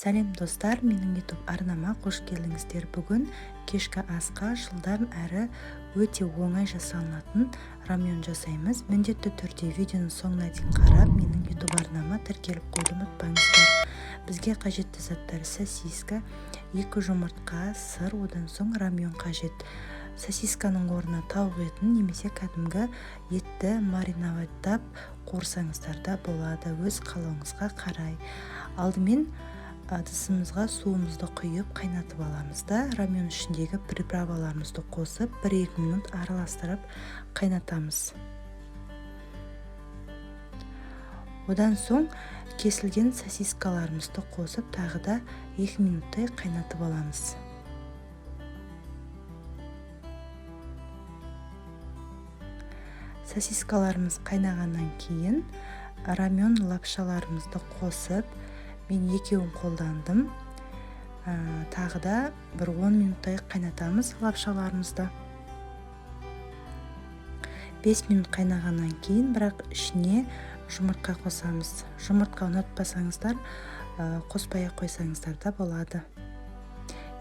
Сәлем достар, менің YouTube арнама қош келдіңіздер. Бүгін кешкі асқа жылдам әрі өте оңай жасалынатын рамьон жасаймыз. Міндетті түрде видеоның соңына дейін қарап, менің YouTube арнама тіркеліп қойды ұмытпаңыздар. Бізге қажетті заттар: сосиска, 2 жұмыртқа, сыр, одан соң рамьон қажет. Сосисканың орнына тауық етін немесе кәдімгі етті мариноваттап қуырсаңыздар да болады, өз қалауыңызға қарай. Алдымен ыдысымызға суымызды құйып қайнатып аламыз да, рамьон ішіндегі приправаларымызды қосып 1-2 минут араластырып қайнатамыз. Одан соң кесілген сосискаларымызды қосып тағы да 2 минуттай қайнатып аламыз. Сосискаларымыз қайнағаннан кейін рамьон лапшаларымызды қосып, мен екеуін қолдандым. Тағы да 10 минуттай қайнатамыз лапшаларымызды. 5 минут қайнағаннан кейін, бірақ ішіне жұмыртқа қосамыз. Жұмыртқа ұнатпасаңыздар, қоспай қойсаңыздар да болады.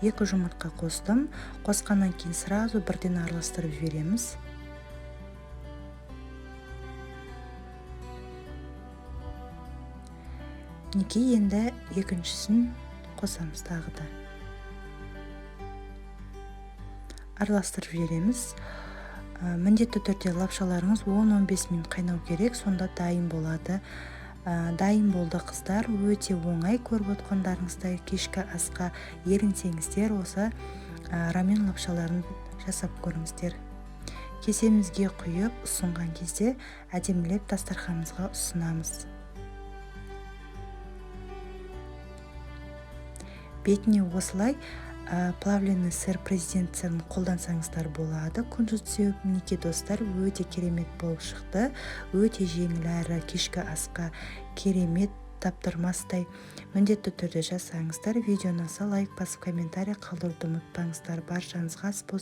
2 жұмыртқа қостым. Қосқаннан кейін сразу бірден араластырып жібереміз. Енді екіншісін қосамыз тағы да. Араластырып жібереміз. Міндетті түрде лапшаларыңыз 10-15 минут қайнау керек, сонда дайын болады. Дайын болды қыздар, өте оңай. Көріп отқандарыңыздай кешкі асқа ерінсеңіздер, осы рамьон лапшаларын жасап көріңіздер. Кесемізге құйып ұсынған кезде әдемілеп дастарханымызға ұсынамыз. Бетіне осылай плавленый сыр президент сырын қолдансаңыздар болады. Күнжіт сеуіп, мінекей достар, өте керемет болып шықты. Өте жеңіл әрі кешкі асқа керемет, таптырмастай. Міндетті түрде жасаңыздар. Видеоны лайк басып, комментарий қалдыруды ұмытпаңыздар. Баршаңызға ас болсын.